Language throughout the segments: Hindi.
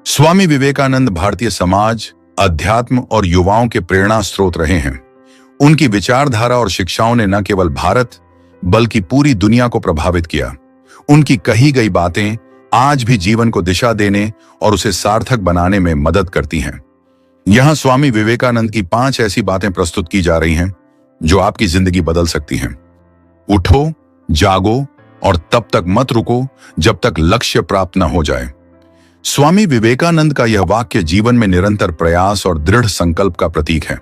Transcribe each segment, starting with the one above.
स्वामी विवेकानंद भारतीय समाज, अध्यात्म और युवाओं के प्रेरणा स्रोत रहे हैं। उनकी विचारधारा और शिक्षाओं ने न केवल भारत बल्कि पूरी दुनिया को प्रभावित किया। उनकी कही गई बातें आज भी जीवन को दिशा देने और उसे सार्थक बनाने में मदद करती हैं। यहां स्वामी विवेकानंद की 5 ऐसी बातें प्रस्तुत की जा रही हैं जो आपकी जिंदगी बदल सकती हैं। उठो, जागो और तब तक मत रुको जब तक लक्ष्य प्राप्त न हो जाए। स्वामी विवेकानंद का यह वाक्य जीवन में निरंतर प्रयास और दृढ़ संकल्प का प्रतीक है।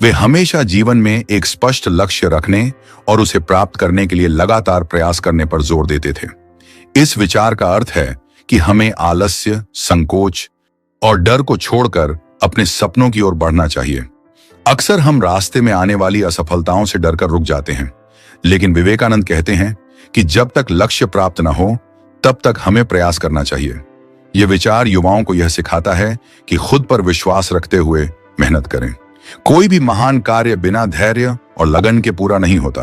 वे हमेशा जीवन में एक स्पष्ट लक्ष्य रखने और उसे प्राप्त करने के लिए लगातार प्रयास करने पर जोर देते थे। इस विचार का अर्थ है कि हमें आलस्य, संकोच और डर को छोड़कर अपने सपनों की ओर बढ़ना चाहिए। अक्सर हम रास्ते में आने वाली असफलताओं से डरकर रुक जाते हैं, लेकिन विवेकानंद कहते हैं कि जब तक लक्ष्य प्राप्त न हो तब तक हमें प्रयास करना चाहिए। यह विचार युवाओं को यह सिखाता है कि खुद पर विश्वास रखते हुए मेहनत करें। कोई भी महान कार्य बिना धैर्य और लगन के पूरा नहीं होता।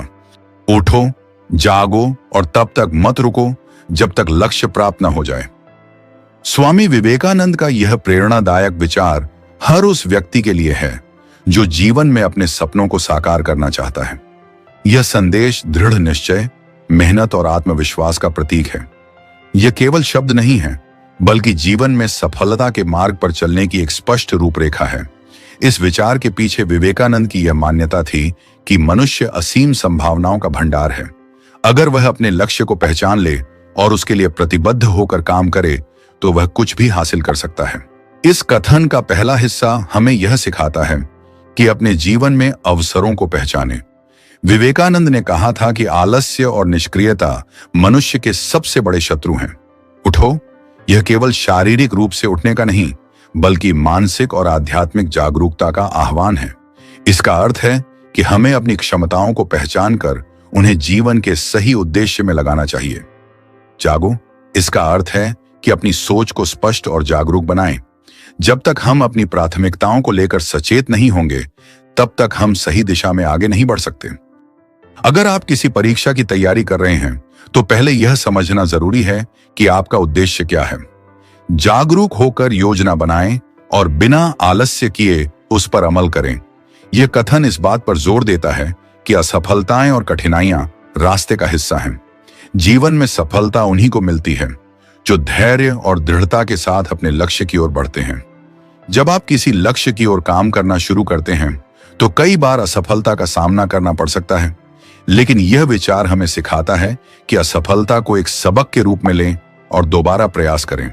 उठो, जागो और तब तक मत रुको जब तक लक्ष्य प्राप्त न हो जाए। स्वामी विवेकानंद का यह प्रेरणादायक विचार हर उस व्यक्ति के लिए है जो जीवन में अपने सपनों को साकार करना चाहता है। यह संदेश दृढ़ निश्चय, मेहनत और आत्मविश्वास का प्रतीक है। यह केवल शब्द नहीं है, बल्कि जीवन में सफलता के मार्ग पर चलने की एक स्पष्ट रूपरेखा है। इस विचार के पीछे विवेकानंद की यह मान्यता थी कि मनुष्य असीम संभावनाओं का भंडार है। अगर वह अपने लक्ष्य को पहचान ले और उसके लिए प्रतिबद्ध होकर काम करे तो वह कुछ भी हासिल कर सकता है। इस कथन का पहला हिस्सा हमें यह सिखाता है कि अपने जीवन में अवसरों को पहचानें। विवेकानंद ने कहा था कि आलस्य और निष्क्रियता मनुष्य के सबसे बड़े शत्रु हैं। उठो, यह केवल शारीरिक रूप से उठने का नहीं, बल्कि मानसिक और आध्यात्मिक जागरूकता का आह्वान है। इसका अर्थ है कि हमें अपनी क्षमताओं को पहचान कर उन्हें जीवन के सही उद्देश्य में लगाना चाहिए। जागो, इसका अर्थ है कि अपनी सोच को स्पष्ट और जागरूक बनाएं। जब तक हम अपनी प्राथमिकताओं को लेकर सचेत नहीं होंगे, तब तक हम सही दिशा में आगे नहीं बढ़ सकते। अगर आप किसी परीक्षा की तैयारी कर रहे हैं, तो पहले यह समझना जरूरी है कि आपका उद्देश्य क्या है। जागरूक होकर योजना बनाएं और बिना आलस्य किए उस पर अमल करें। यह कथन इस बात पर जोर देता है कि असफलताएं और कठिनाइयां रास्ते का हिस्सा हैं। जीवन में सफलता उन्हीं को मिलती है जो धैर्य और दृढ़ता के साथ अपने लक्ष्य की ओर बढ़ते हैं। जब आप किसी लक्ष्य की ओर काम करना शुरू करते हैं, तो कई बार असफलता का सामना करना पड़ सकता है, लेकिन यह विचार हमें सिखाता है कि असफलता को एक सबक के रूप में लें और दोबारा प्रयास करें।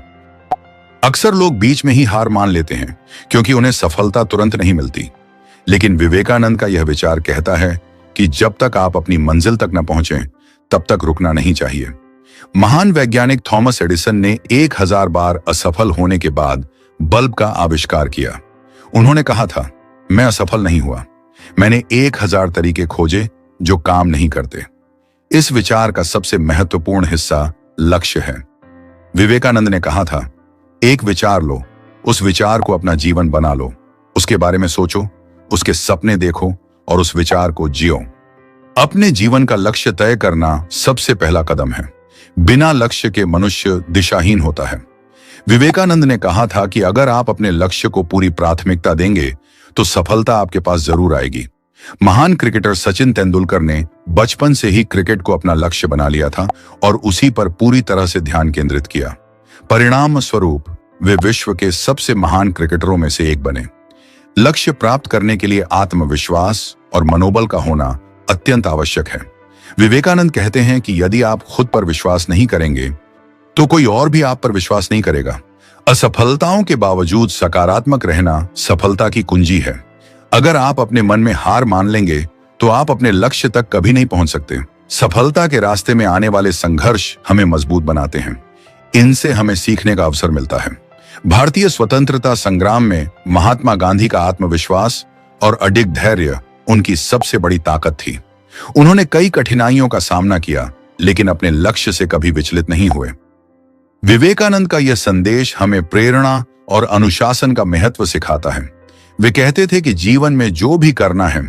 अक्सर लोग बीच में ही हार मान लेते हैं क्योंकि उन्हें सफलता तुरंत नहीं मिलती, लेकिन विवेकानंद का यह विचार कहता है कि जब तक आप अपनी मंजिल तक न पहुंचे, तब तक रुकना नहीं चाहिए। महान वैज्ञानिक थॉमस एडिसन ने 1000 बार असफल होने के बाद बल्ब का आविष्कार किया। उन्होंने कहा था, मैं असफल नहीं हुआ, मैंने 1000 तरीके खोजे जो काम नहीं करते। इस विचार का सबसे महत्वपूर्ण हिस्सा लक्ष्य है। विवेकानंद ने कहा था, एक विचार लो, उस विचार को अपना जीवन बना लो, उसके बारे में सोचो, उसके सपने देखो और उस विचार को जियो। अपने जीवन का लक्ष्य तय करना सबसे पहला कदम है। बिना लक्ष्य के मनुष्य दिशाहीन होता है। विवेकानंद ने कहा था कि अगर आप अपने लक्ष्य को पूरी प्राथमिकता देंगे तो सफलता आपके पास जरूर आएगी। महान क्रिकेटर सचिन तेंदुलकर ने बचपन से ही क्रिकेट को अपना लक्ष्य बना लिया था और उसी पर पूरी तरह से ध्यान केंद्रित किया। परिणाम स्वरूप वे विश्व के सबसे महान क्रिकेटरों में से एक बने। लक्ष्य प्राप्त करने के लिए आत्मविश्वास और मनोबल का होना अत्यंत आवश्यक है। विवेकानंद कहते हैं कि यदि आप खुद पर विश्वास नहीं करेंगे, तो कोई और भी आप पर विश्वास नहीं करेगा। असफलताओं के बावजूद सकारात्मक रहना सफलता की कुंजी है। अगर आप अपने मन में हार मान लेंगे, तो आप अपने लक्ष्य तक कभी नहीं पहुंच सकते। सफलता के रास्ते में आने वाले संघर्ष हमें मजबूत बनाते हैं। इनसे हमें सीखने का अवसर मिलता है। भारतीय स्वतंत्रता संग्राम में महात्मा गांधी का आत्मविश्वास और अडिग धैर्य उनकी सबसे बड़ी ताकत थी। उन्होंने कई कठिनाइयों का सामना किया, लेकिन अपने लक्ष्य से कभी विचलित नहीं हुए। विवेकानंद का यह संदेश हमें प्रेरणा और अनुशासन का महत्व सिखाता है। वे कहते थे कि जीवन में जो भी करना है,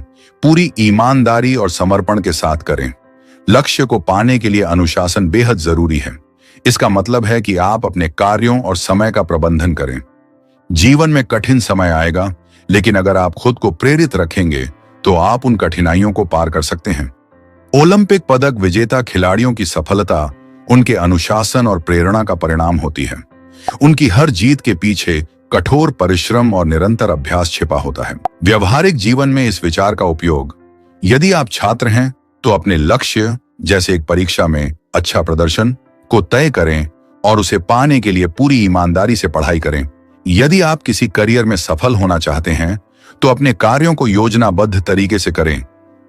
पूरी ईमानदारी और समर्पण के साथ करें। लक्ष्य को पाने के लिए अनुशासन बेहद जरूरी है। इसका मतलब है कि आप अपने कार्यों और समय का प्रबंधन करें। जीवन में कठिन समय आएगा, लेकिन अगर आप खुद को प्रेरित रखेंगे तो आप उन कठिनाइयों को पार कर सकते हैं। ओलंपिक पदक विजेता खिलाड़ियों की सफलता उनके अनुशासन और प्रेरणा का परिणाम होती है। उनकी हर जीत के पीछे कठोर परिश्रम और निरंतर अभ्यास छिपा होता है। व्यवहारिक जीवन में इस विचार का उपयोग, यदि आप छात्र हैं तो अपने लक्ष्य जैसे एक परीक्षा में अच्छा प्रदर्शन को तय करें और उसे पाने के लिए पूरी ईमानदारी से पढ़ाई करें। यदि आप किसी करियर में सफल होना चाहते हैं तो अपने कार्यों को योजनाबद्ध तरीके से करें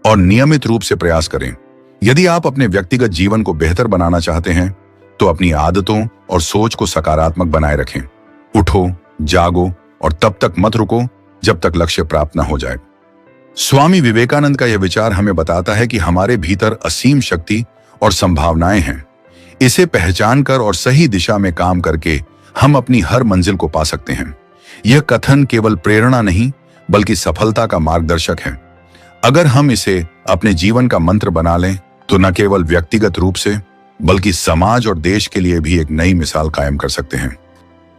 और नियमित रूप से प्रयास करें। यदि आप अपने व्यक्तिगत जीवन को बेहतर बनाना चाहते हैं तो अपनी आदतों और सोच को सकारात्मक बनाए रखें। उठो, जागो और तब तक मत रुको जब तक लक्ष्य प्राप्त न हो जाए। स्वामी विवेकानंद का यह विचार हमें बताता है कि हमारे भीतर असीम शक्ति और संभावनाएं हैं। इसे पहचान कर और सही दिशा में काम करके हम अपनी हर मंजिल को पा सकते हैं। यह कथन केवल प्रेरणा नहीं बल्कि सफलता का मार्गदर्शक है। अगर हम इसे अपने जीवन का मंत्र बना लें तो न केवल व्यक्तिगत रूप से बल्कि समाज और देश के लिए भी एक नई मिसाल कायम कर सकते हैं।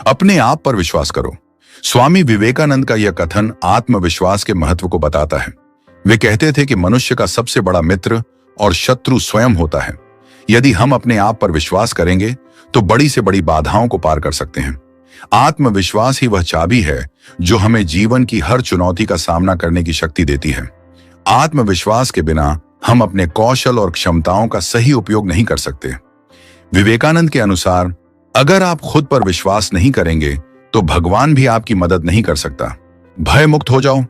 अपने आप पर विश्वास करो। स्वामी विवेकानंद का यह कथन आत्मविश्वास के महत्व को बताता है। वे कहते थे कि मनुष्य का सबसे बड़ा मित्र और शत्रु स्वयं होता है। यदि हम अपने आप पर विश्वास करेंगे तो बड़ी से बड़ी बाधाओं को पार कर सकते हैं। आत्मविश्वास ही वह चाबी है जो हमें जीवन की हर चुनौती का सामना करने की शक्ति देती है। आत्मविश्वास के बिना हम अपने कौशल और क्षमताओं का सही उपयोग नहीं कर सकते। विवेकानंद के अनुसार अगर आप खुद पर विश्वास नहीं करेंगे तो भगवान भी आपकी मदद नहीं कर सकता। भय मुक्त हो जाओ।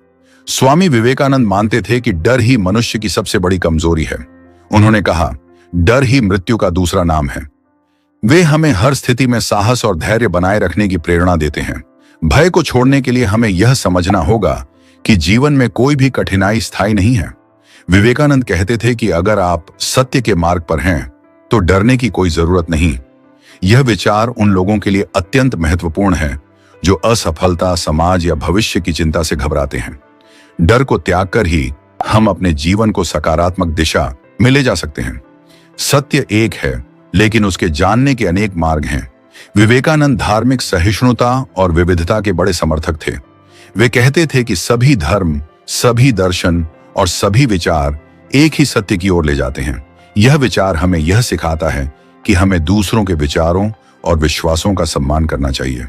स्वामी विवेकानंद मानते थे कि डर ही मनुष्य की सबसे बड़ी कमजोरी है। उन्होंने कहा, डर ही मृत्यु का दूसरा नाम है। वे हमें हर स्थिति में साहस और धैर्य बनाए रखने की प्रेरणा देते हैं। भय को छोड़ने के लिए हमें यह समझना होगा कि जीवन में कोई भी कठिनाई स्थायी नहीं है। विवेकानंद कहते थे कि अगर आप सत्य के मार्ग पर हैं तो डरने की कोई जरूरत नहीं। यह विचार उन लोगों के लिए अत्यंत महत्वपूर्ण है जो असफलता, समाज या भविष्य की चिंता से घबराते हैं। डर को त्याग कर ही हम अपने जीवन को सकारात्मक दिशा में ले जा सकते हैं। सत्य एक है लेकिन उसके जानने के अनेक मार्ग हैं। विवेकानंद धार्मिक सहिष्णुता और विविधता के बड़े समर्थक थे। वे कहते थे कि सभी धर्म, सभी दर्शन और सभी विचार एक ही सत्य की ओर ले जाते हैं। यह विचार हमें यह सिखाता है कि हमें दूसरों के विचारों और विश्वासों का सम्मान करना चाहिए।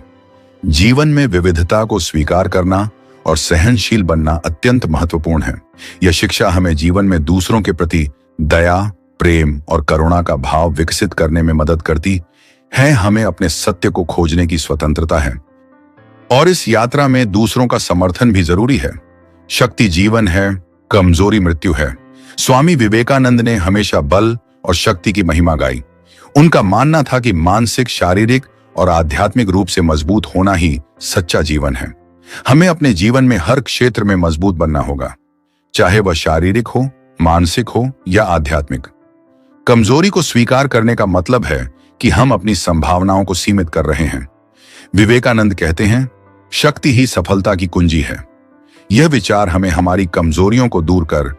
जीवन में विविधता को स्वीकार करना और सहनशील बनना अत्यंत महत्वपूर्ण है। यह शिक्षा हमें जीवन में दूसरों के प्रति दया, प्रेम और करुणा का भाव विकसित करने में मदद करती है। हमें अपने सत्य को खोजने की स्वतंत्रता है और इस यात्रा में दूसरों का समर्थन भी जरूरी है। शक्ति जीवन है, कमजोरी मृत्यु है। स्वामी विवेकानंद ने हमेशा बल और शक्ति की महिमा गाई। उनका मानना था कि मानसिक, शारीरिक और आध्यात्मिक रूप से मजबूत होना ही सच्चा जीवन है। हमें अपने जीवन में हर क्षेत्र में मजबूत बनना होगा, चाहे वह शारीरिक हो, मानसिक हो या आध्यात्मिक। कमजोरी को स्वीकार करने का मतलब है कि हम अपनी संभावनाओं को सीमित कर रहे हैं। विवेकानंद कहते हैं, शक्ति ही सफलता की कुंजी है। यह विचार हमें हमारी कमजोरियों को दूर कर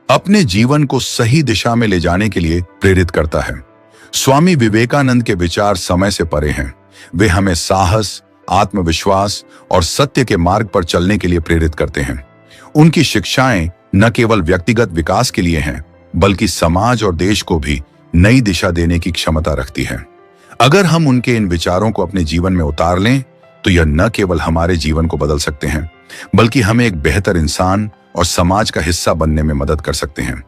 अपने जीवन को सही दिशा में ले जाने के लिए प्रेरित करता है। स्वामी विवेकानंद के विचार समय से परे हैं। वे हमें साहस, आत्मविश्वास और सत्य के मार्ग पर चलने के लिए प्रेरित करते हैं। उनकी शिक्षाएं न केवल व्यक्तिगत विकास के लिए हैं बल्कि समाज और देश को भी नई दिशा देने की क्षमता रखती है। अगर हम उनके इन विचारों को अपने जीवन में उतार लें तो यह न केवल हमारे जीवन को बदल सकते हैं बल्कि हमें एक बेहतर इंसान और समाज का हिस्सा बनने में मदद कर सकते हैं।